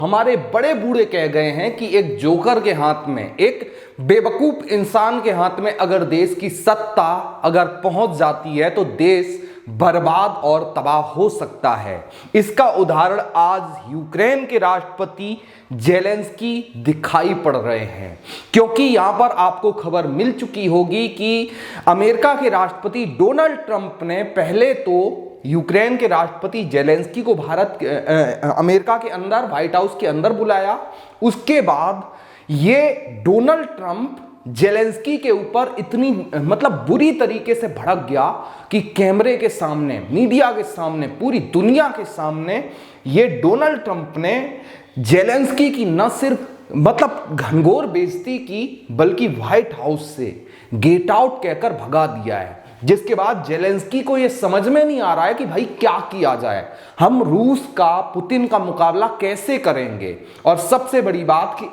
हमारे बड़े बूढ़े कह गए हैं कि एक जोकर के हाथ में, एक बेवकूफ इंसान के हाथ में अगर देश की सत्ता अगर पहुंच जाती है तो देश बर्बाद और तबाह हो सकता है। इसका उदाहरण आज यूक्रेन के राष्ट्रपति जेलेंस्की दिखाई पड़ रहे हैं, क्योंकि यहां पर आपको खबर मिल चुकी होगी कि अमेरिका के राष्ट्रपति डोनाल्ड ट्रंप ने पहले तो यूक्रेन के राष्ट्रपति जेलेंस्की को अमेरिका के अंदर, व्हाइट हाउस के अंदर बुलाया। उसके बाद ये डोनाल्ड ट्रंप जेलेंस्की के ऊपर इतनी बुरी तरीके से भड़क गया कि कैमरे के सामने, मीडिया के सामने, पूरी दुनिया के सामने ये डोनाल्ड ट्रंप ने जेलेंस्की की न सिर्फ घनघोर बेइज्जती की, बल्कि व्हाइट हाउस से गेट आउट कहकर भगा दिया है। जिसके बाद जेलेंस्की को यह समझ में नहीं आ रहा है कि भाई क्या किया जाए, हम रूस का, पुतिन का मुकाबला कैसे करेंगे। और सबसे बड़ी बात कि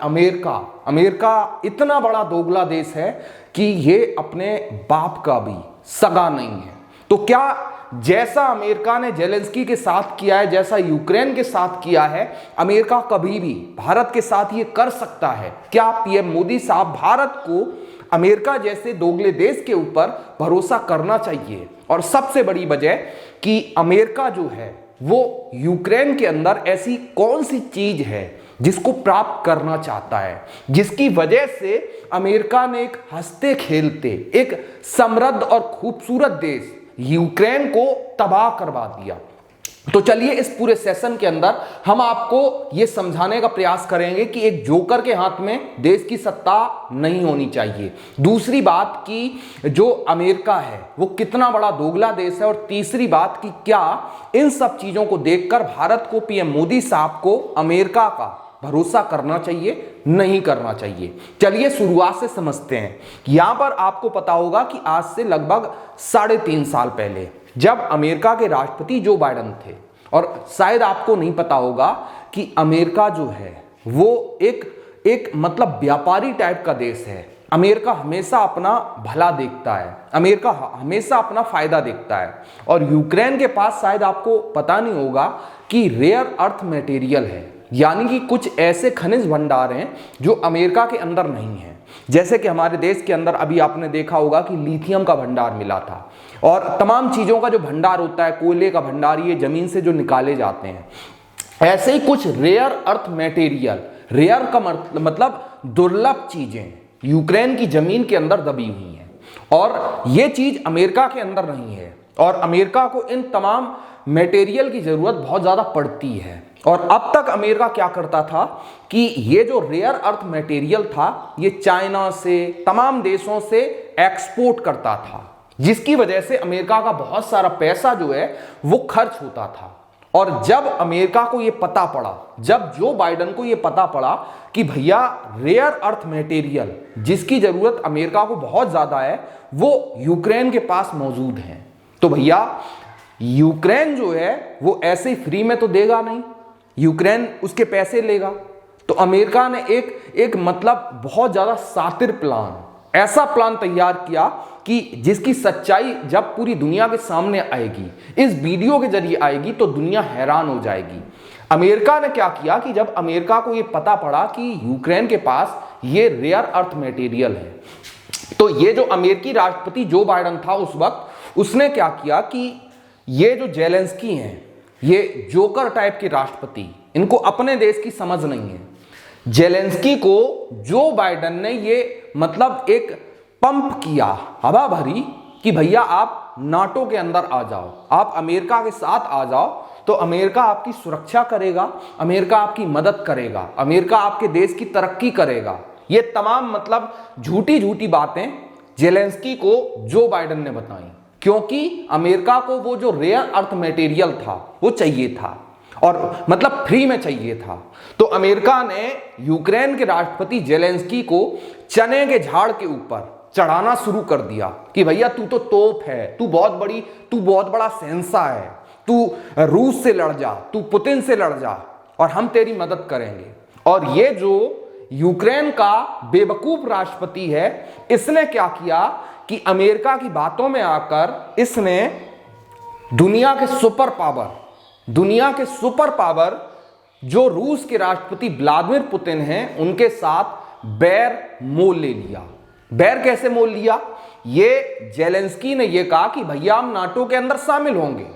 अमेरिका इतना बड़ा दोगला देश है कि ये अपने बाप का भी सगा नहीं है। तो क्या जैसा अमेरिका ने जेलेंस्की के साथ किया है, जैसा यूक्रेन के साथ किया है, अमेरिका कभी भी भारत के साथ ये कर सकता है? क्या पीएम मोदी साहब भारत को अमेरिका जैसे दोगले देश के ऊपर भरोसा करना चाहिए? और सबसे बड़ी वजह कि अमेरिका जो है वो यूक्रेन के अंदर ऐसी कौन सी चीज है जिसको प्राप्त करना चाहता है, जिसकी वजह से अमेरिका ने एक हंसते खेलते, एक समृद्ध और खूबसूरत देश यूक्रेन को तबाह करवा दिया। तो चलिए इस पूरे सेशन के अंदर हम आपको यह समझाने का प्रयास करेंगे कि एक जोकर के हाथ में देश की सत्ता नहीं होनी चाहिए। दूसरी बात कि जो अमेरिका है वो कितना बड़ा दोगला देश है। और तीसरी बात कि क्या इन सब चीजों को देखकर भारत को, पीएम मोदी साहब को अमेरिका का भरोसा करना चाहिए, नहीं करना चाहिए। चलिए शुरुआत से समझते हैं। यहां पर आपको पता होगा कि आज से लगभग 3.5 साल पहले जब अमेरिका के राष्ट्रपति जो बाइडेन थे, और शायद आपको नहीं पता होगा कि अमेरिका जो है वो एक व्यापारी टाइप का देश है। अमेरिका हमेशा अपना भला देखता है, अमेरिका हमेशा अपना फायदा देखता है। और यूक्रेन के पास शायद आपको पता नहीं होगा कि रेयर अर्थ मटेरियल है, यानी कि कुछ ऐसे खनिज भंडार हैं जो अमेरिका के अंदर नहीं है। जैसे कि हमारे देश के अंदर अभी आपने देखा होगा कि लिथियम का भंडार मिला था, और तमाम चीजों का जो भंडार होता है, कोयले का भंडार, ये जमीन से जो निकाले जाते हैं। ऐसे ही कुछ रेयर अर्थ मटेरियल, रेयर का मतलब दुर्लभ चीजें यूक्रेन की जमीन के अंदर दबी हुई हैं, और ये चीज अमेरिका के अंदर नहीं है। और अमेरिका को इन तमाम मटेरियल की जरूरत बहुत ज्यादा पड़ती है। और अब तक अमेरिका क्या करता था कि ये जो रेयर अर्थ मटेरियल था ये चाइना से, तमाम देशों से एक्सपोर्ट करता था, जिसकी वजह से अमेरिका का बहुत सारा पैसा जो है वो खर्च होता था। और जब अमेरिका को ये पता पड़ा, जब जो बाइडेन को ये पता पड़ा कि भैया रेयर अर्थ मटेरियल जिसकी जरूरत अमेरिका को बहुत ज्यादा है वो यूक्रेन के पास मौजूद है, तो भैया यूक्रेन जो है वो ऐसे ही फ्री में तो देगा नहीं, यूक्रेन उसके पैसे लेगा। तो अमेरिका ने एक बहुत ज्यादा शातिर प्लान, ऐसा प्लान तैयार किया कि जिसकी सच्चाई जब पूरी दुनिया के सामने आएगी, इस वीडियो के जरिए आएगी, तो दुनिया हैरान हो जाएगी। अमेरिका ने क्या किया कि जब अमेरिका को यह पता पड़ा कि यूक्रेन के पास ये रेयर अर्थ मटेरियल है, तो ये जो अमेरिकी राष्ट्रपति जो बाइडेन था उस वक्त, उसने क्या किया कि ये जो जेलेंस्की हैं, ये जोकर टाइप के राष्ट्रपति, इनको अपने देश की समझ नहीं है। जेलेंस्की को जो बाइडेन ने ये एक पंप किया, हवा भरी कि भैया आप नाटो के अंदर आ जाओ, आप अमेरिका के साथ आ जाओ, तो अमेरिका आपकी सुरक्षा करेगा, अमेरिका आपकी मदद करेगा, अमेरिका आपके देश की तरक्की करेगा। ये तमाम झूठी झूठी बातें जेलेंस्की को जो बाइडेन ने बताई, क्योंकि अमेरिका को वो जो रेयर अर्थ मटेरियल था वो चाहिए था, और फ्री में चाहिए था। तो अमेरिका ने यूक्रेन के राष्ट्रपति जेलेंस्की को चने के झाड़ के ऊपर चढ़ाना शुरू कर दिया कि भैया तू तो तोप है, तू बहुत बड़ा शहंशाह है, तू रूस से लड़ जा, तू पुतिन से लड़ जा, और हम तेरी मदद करेंगे। और ये जो यूक्रेन का बेवकूफ राष्ट्रपति है, इसने क्या किया कि अमेरिका की बातों में आकर इसने दुनिया के सुपर पावर जो रूस के राष्ट्रपति व्लादिमीर पुतिन हैं उनके साथ बैर मोल ले लिया। बैर कैसे मोल लिया? ये जेलेंस्की ने ये कहा कि भैया हम नाटो के अंदर शामिल होंगे,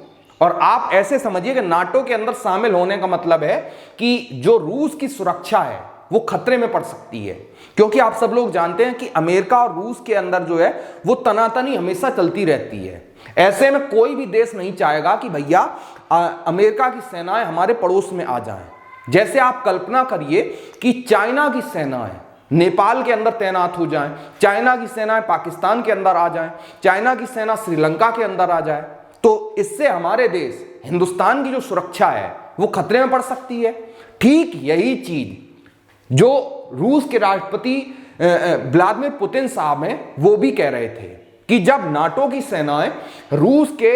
और आप ऐसे समझिए कि नाटो के अंदर शामिल होने का मतलब है कि जो रूस की सुरक्षा है वो खतरे में पड़ सकती है, क्योंकि आप सब लोग जानते हैं कि अमेरिका और रूस के अंदर जो है वो तनातनी हमेशा चलती रहती है। ऐसे में कोई भी देश नहीं चाहेगा कि भैया अमेरिका की सेनाएं हमारे पड़ोस में आ जाएं। जैसे आप कल्पना करिए कि चाइना की सेनाएं नेपाल के अंदर तैनात हो जाएं, चाइना की सेनाएं पाकिस्तान के अंदर आ जाएं, चाइना की सेना श्रीलंका के अंदर आ जाए, तो इससे हमारे देश हिंदुस्तान की जो सुरक्षा है वो खतरे में पड़ सकती है। ठीक यही चीज जो रूस के राष्ट्रपति व्लादिमीर पुतिन साहब हैं वो भी कह रहे थे कि जब नाटो की सेनाएं रूस के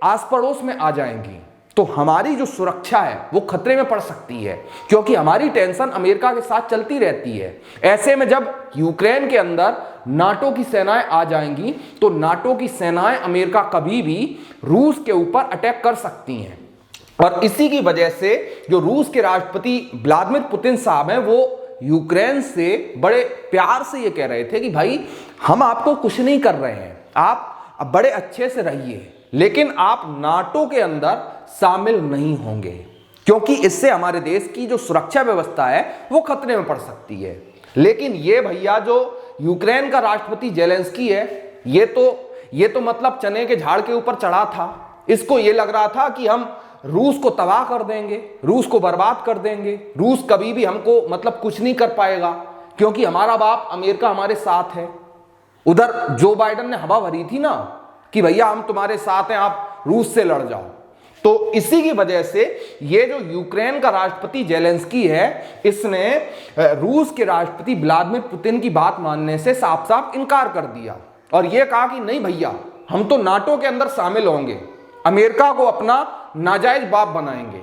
आस पड़ोस में आ जाएंगी तो हमारी जो सुरक्षा है वो खतरे में पड़ सकती है, क्योंकि हमारी टेंशन अमेरिका के साथ चलती रहती है। ऐसे में जब यूक्रेन के अंदर नाटो की सेनाएं आ जाएंगी तो नाटो की सेनाएं अमेरिका कभी भी रूस के ऊपर अटैक कर सकती हैं। और इसी की वजह से जो रूस के राष्ट्रपति व्लादिमीर पुतिन साहब हैं वो यूक्रेन से बड़े प्यार से ये कह रहे थे कि भाई हम आपको कुछ नहीं कर रहे हैं, आप बड़े अच्छे से रहिए, लेकिन आप नाटो के अंदर शामिल नहीं होंगे, क्योंकि इससे हमारे देश की जो सुरक्षा व्यवस्था है वो खतरे में पड़ सकती है। लेकिन ये भैया जो यूक्रेन का राष्ट्रपति जेलेंस्की है ये तो मतलब चने के झाड़ के ऊपर चढ़ा था। इसको ये लग रहा था कि हम रूस को तबाह कर देंगे, रूस को बर्बाद कर देंगे, रूस कभी भी हमको मतलब कुछ नहीं कर पाएगा, क्योंकि हमारा बाप अमेरिका हमारे साथ है। उधर जो बाइडेन ने हवा भरी थी ना कि भैया हम तुम्हारे साथ हैं, आप रूस से लड़ जाओ। तो इसी की वजह से ये जो यूक्रेन का राष्ट्रपति जेलेंस्की है इसने रूस के राष्ट्रपति व्लादिमीर पुतिन की बात मानने से साफ साफ इनकार कर दिया और ये कहा कि नहीं भैया हम तो नाटो के अंदर शामिल होंगे, अमेरिका को अपना नाजायज बाप बनाएंगे।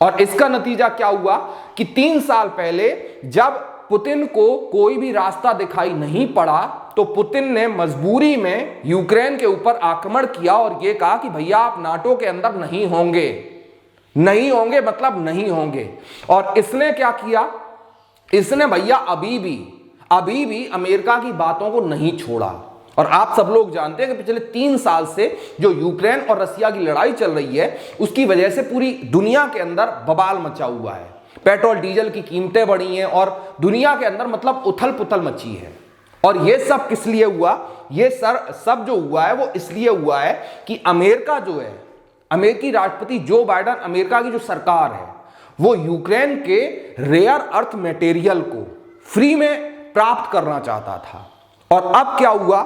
और इसका नतीजा क्या हुआ कि 3 साल पहले जब पुतिन को कोई भी रास्ता दिखाई नहीं पड़ा तो पुतिन ने मजबूरी में यूक्रेन के ऊपर आक्रमण किया और यह कहा कि भैया आप नाटो के अंदर नहीं होंगे, नहीं होंगे मतलब नहीं होंगे। और इसने क्या किया, इसने भैया अभी भी अमेरिका की बातों को नहीं छोड़ा। और आप सब लोग जानते हैं कि पिछले 3 साल से जो यूक्रेन और रसिया की लड़ाई चल रही है उसकी वजह से पूरी दुनिया के अंदर बवाल मचा हुआ है। पेट्रोल डीजल की कीमतें बढ़ी हैं और दुनिया के अंदर मतलब उथल पुथल मची है। और ये सब किस लिए हुआ? ये सब जो हुआ है वो इसलिए हुआ है कि अमेरिका जो है, अमेरिकी राष्ट्रपति जो बाइडेन, अमेरिका की जो सरकार है वो यूक्रेन के रेयर अर्थ मटेरियल को फ्री में प्राप्त करना चाहता था। और अब क्या हुआ,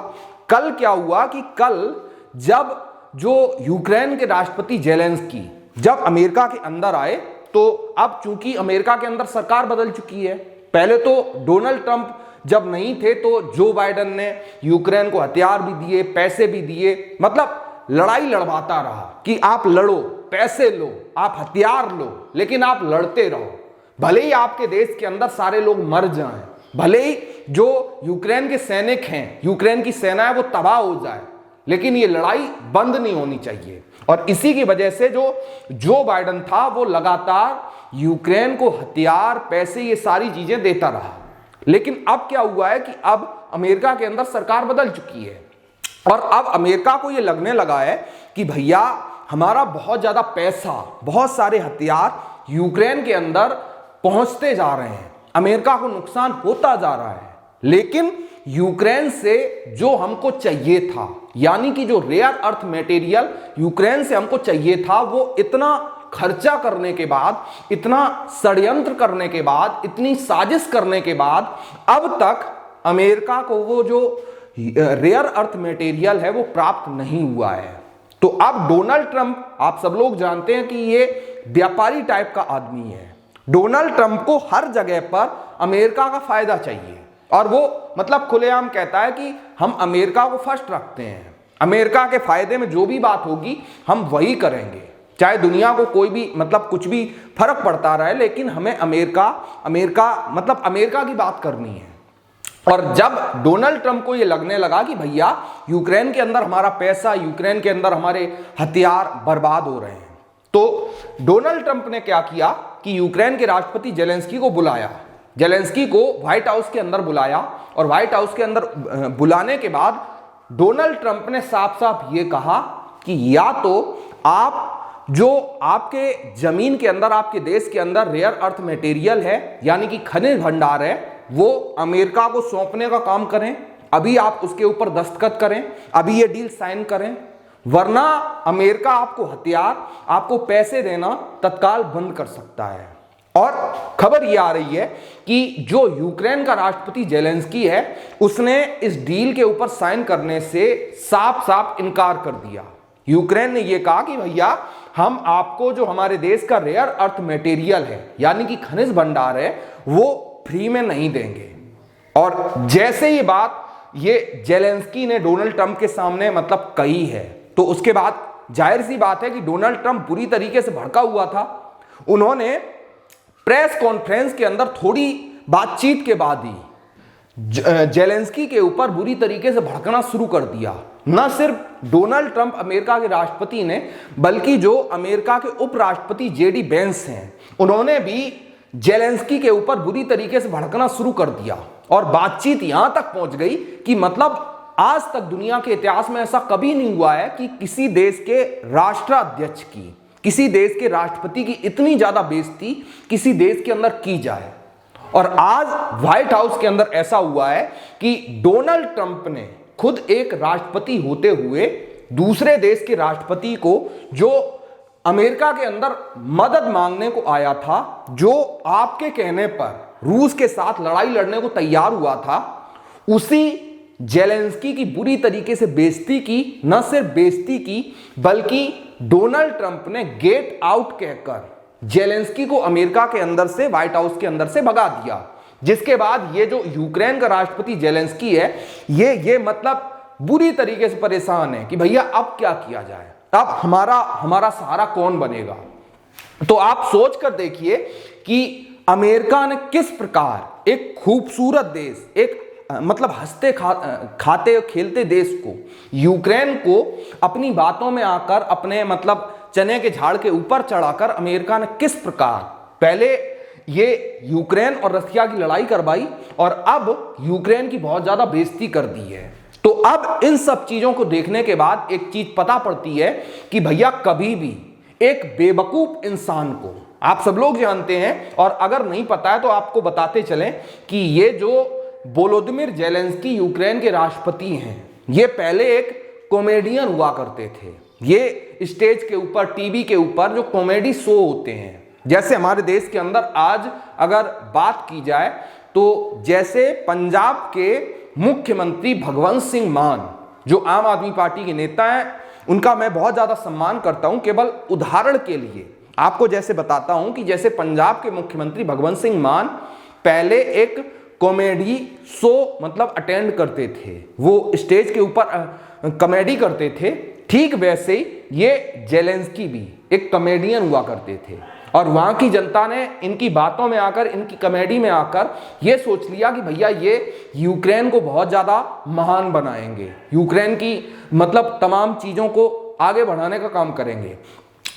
कल क्या हुआ कि कल जब जो यूक्रेन के राष्ट्रपति जेलेंस्की जब अमेरिका के अंदर आए तो अब चूंकि अमेरिका के अंदर सरकार बदल चुकी है, पहले तो डोनाल्ड ट्रंप जब नहीं थे तो जो बाइडेन ने यूक्रेन को हथियार भी दिए, पैसे भी दिए, मतलब लड़ाई लड़वाता रहा कि आप लड़ो, पैसे लो, आप हथियार लो, लेकिन आप लड़ते रहो, भले ही आपके देश के अंदर सारे लोग मर जाएं, भले ही जो यूक्रेन के सैनिक हैं, यूक्रेन की सेना है वो तबाह हो जाए, लेकिन ये लड़ाई बंद नहीं होनी चाहिए। और इसी की वजह से जो बाइडेन था वो लगातार यूक्रेन को हथियार, पैसे, ये सारी चीजें देता रहा। लेकिन अब क्या हुआ है कि अब अमेरिका के अंदर सरकार बदल चुकी है और अब अमेरिका को ये लगने लगा है कि भैया हमारा बहुत ज्यादा पैसा, बहुत सारे हथियार यूक्रेन के अंदर पहुंचते जा रहे हैं, अमेरिका को नुकसान होता जा रहा है, लेकिन यूक्रेन से जो हमको चाहिए था, यानी कि जो रेयर अर्थ मटेरियल यूक्रेन से हमको चाहिए था, वो इतना खर्चा करने के बाद, इतना षड्यंत्र करने के बाद, इतनी साजिश करने के बाद अब तक अमेरिका को वो जो रेयर अर्थ मटेरियल है वो प्राप्त नहीं हुआ है। तो अब डोनाल्ड ट्रंप, आप सब लोग जानते हैं कि ये व्यापारी टाइप का आदमी है। डोनाल्ड ट्रंप को हर जगह पर अमेरिका का फायदा चाहिए और वो मतलब खुलेआम कहता है कि हम अमेरिका को फर्स्ट रखते हैं, अमेरिका के फायदे में जो भी बात होगी हम वही करेंगे, चाहे दुनिया को कोई भी मतलब कुछ भी फर्क पड़ता रहे, लेकिन हमें अमेरिका की बात करनी है। और जब डोनाल्ड ट्रंप को ये लगने लगा कि भैया यूक्रेन के अंदर हमारा पैसा, यूक्रेन के अंदर हमारे हथियार बर्बाद हो रहे हैं, तो डोनाल्ड ट्रंप ने क्या किया कि यूक्रेन के राष्ट्रपति जेलेंस्की को बुलाया, जेलेंस्की को व्हाइट हाउस के अंदर बुलाया, और व्हाइट हाउस के अंदर बुलाने के बाद डोनाल्ड ट्रंप ने साफ साफ ये कहा कि या तो आप जो आपके जमीन के अंदर, आपके देश के अंदर रेयर अर्थ मटेरियल है, यानी कि खनिज भंडार है, वो अमेरिका को सौंपने का काम करें, अभी आप उसके ऊपर दस्तखत करें, अभी ये डील साइन करें, वरना अमेरिका आपको हथियार, आपको पैसे देना तत्काल बंद कर सकता है। और खबर यह आ रही है कि जो यूक्रेन का राष्ट्रपति जेलेंस्की है, उसने इस डील के ऊपर साइन करने से साफ साफ इनकार कर दिया। यूक्रेन ने यह कहा कि भैया हम आपको जो हमारे देश का रेयर अर्थ मटेरियल है, यानी कि खनिज भंडार है, वो फ्री में नहीं देंगे। और जैसे ये बात ये जेलेंस्की ने डोनाल्ड ट्रंप के सामने मतलब कही है, तो उसके बाद जाहिर सी बात है कि डोनाल्ड ट्रंप बुरी तरीके से भड़का हुआ था। उन्होंने प्रेस कॉन्फ्रेंस के अंदर थोड़ी बातचीत के बाद ही जेलेंस्की के ऊपर बुरी तरीके से भड़कना शुरू कर दिया। न सिर्फ डोनाल्ड ट्रंप अमेरिका के राष्ट्रपति ने, बल्कि जो अमेरिका के उपराष्ट्रपति जेडी वेंस हैं, उन्होंने भी जेलेंस्की के ऊपर बुरी तरीके से भड़कना शुरू कर दिया। और बातचीत यहां तक पहुंच गई कि मतलब आज तक दुनिया के इतिहास में ऐसा कभी नहीं हुआ है कि किसी देश के राष्ट्राध्यक्ष की, किसी देश के राष्ट्रपति की इतनी ज्यादा बेइज्जती किसी देश के अंदर की जाए। और आज व्हाइट हाउस के अंदर ऐसा हुआ है कि डोनाल्ड ट्रंप ने खुद एक राष्ट्रपति होते हुए दूसरे देश के राष्ट्रपति को, जो अमेरिका के अंदर मदद मांगने को आया था, जो आपके कहने पर रूस के साथ लड़ाई लड़ने को तैयार हुआ था, उसी जेलेंस्की की बुरी तरीके से बेइज्जती की। न सिर्फ बेइज्जती की, बल्कि डोनाल्ड ट्रंप ने गेट आउट कहकर जेलेंस्की को अमेरिका के अंदर से, व्हाइट हाउस के अंदर से भगा दिया। जिसके बाद ये जो यूक्रेन का राष्ट्रपति जेलेंस्की है, ये मतलब बुरी तरीके से परेशान है कि भैया अब क्या किया जाए, अब हमारा सहारा कौन बनेगा। तो आप सोच कर देखिए कि अमेरिका ने किस प्रकार एक खूबसूरत देश, एक मतलब हंसते खाते खेलते देश को, यूक्रेन को अपनी बातों में आकर, अपने मतलब चने के झाड़ के ऊपर चढ़ाकर अमेरिका ने किस प्रकार पहले ये यूक्रेन और रशिया की लड़ाई करवाई, और अब यूक्रेन की बहुत ज्यादा बेइज्जती कर दी है। तो अब इन सब चीजों को देखने के बाद एक चीज पता पड़ती है कि भैया कभी भी एक बेवकूफ इंसान को, आप सब लोग जानते हैं, और अगर नहीं पता है तो आपको बताते चलें कि ये जो वोलोदिमीर जेलेंस्की यूक्रेन के राष्ट्रपति हैं, ये पहले एक कॉमेडियन हुआ करते थे। ये स्टेज के ऊपर, टीवी के ऊपर जो कॉमेडी शो होते हैं, जैसे हमारे देश के अंदर आज अगर बात की जाए तो जैसे पंजाब के मुख्यमंत्री भगवंत सिंह मान, जो आम आदमी पार्टी के नेता हैं, उनका मैं बहुत ज्यादा सम्मान करता हूं। केवल उदाहरण के लिए आपको जैसे बताता हूं कि जैसे पंजाब के मुख्यमंत्री भगवंत सिंह मान पहले एक कॉमेडी शो मतलब अटेंड करते थे, वो स्टेज के ऊपर कॉमेडी करते थे, ठीक वैसे ही ये जेलेंस्की भी एक कॉमेडियन हुआ करते थे। और वहां की जनता ने इनकी बातों में आकर, इनकी कॉमेडी में आकर ये सोच लिया कि भैया ये यूक्रेन को बहुत ज्यादा महान बनाएंगे, यूक्रेन की मतलब तमाम चीजों को आगे बढ़ाने का काम करेंगे।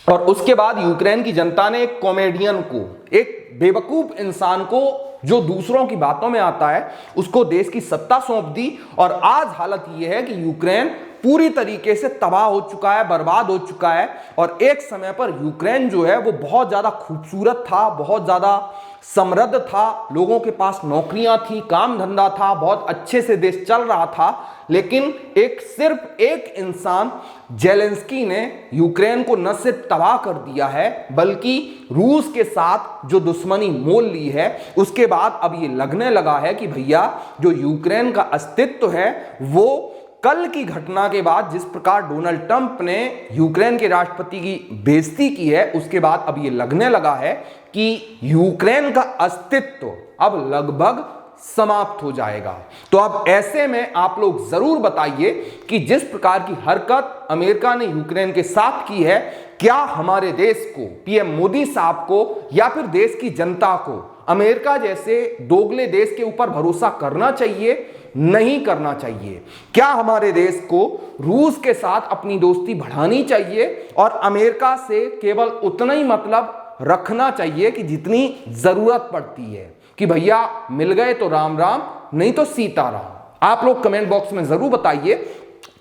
और उसके बाद यूक्रेन की जनता ने एक कॉमेडियन को, एक बेवकूफ इंसान को जो दूसरों की बातों में आता है, उसको देश की सत्ता सौंप दी। और आज हालत यह है कि यूक्रेन पूरी तरीके से तबाह हो चुका है, बर्बाद हो चुका है। और एक समय पर यूक्रेन जो है वो बहुत ज्यादा खूबसूरत था, बहुत ज्यादा समृद्ध था, लोगों के पास नौकरियां थी, काम धंधा था, बहुत अच्छे से देश चल रहा था। लेकिन सिर्फ एक इंसान जेलेंस्की ने यूक्रेन को न सिर्फ तबाह कर दिया है, बल्कि रूस के साथ जो दुश्मनी मोल ली है, उसके बाद अब ये लगने लगा है कि भैया जो यूक्रेन का अस्तित्व है, वो कल की घटना के बाद जिस प्रकार डोनाल्ड ट्रंप ने यूक्रेन के राष्ट्रपति की बेइज्जती की है, उसके बाद अब ये लगने लगा है कि यूक्रेन का अस्तित्व अब लगभग समाप्त हो जाएगा। तो अब ऐसे में आप लोग जरूर बताइए कि जिस प्रकार की हरकत अमेरिका ने यूक्रेन के साथ की है, क्या हमारे देश को, पीएम मोदी साहब को या फिर देश की जनता को अमेरिका जैसे दोगले देश के ऊपर भरोसा करना चाहिए, नहीं करना चाहिए? क्या हमारे देश को रूस के साथ अपनी दोस्ती बढ़ानी चाहिए और अमेरिका से केवल उतना ही मतलब रखना चाहिए कि जितनी जरूरत पड़ती है, कि भैया मिल गए तो राम राम, नहीं तो सीताराम? आप लोग कमेंट बॉक्स में जरूर बताइए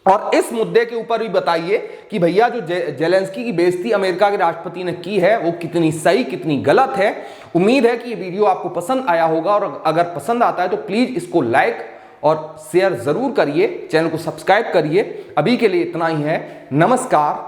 और इस मुद्दे के ऊपर भी बताइए कि भैया जो जेलेंस्की की बेइज्जती अमेरिका के राष्ट्रपति ने की है वो कितनी सही, कितनी गलत है। उम्मीद है कि ये वीडियो आपको पसंद आया होगा और अगर पसंद आता है तो प्लीज इसको लाइक और शेयर जरूर करिए, चैनल को सब्सक्राइब करिए। अभी के लिए इतना ही है, नमस्कार।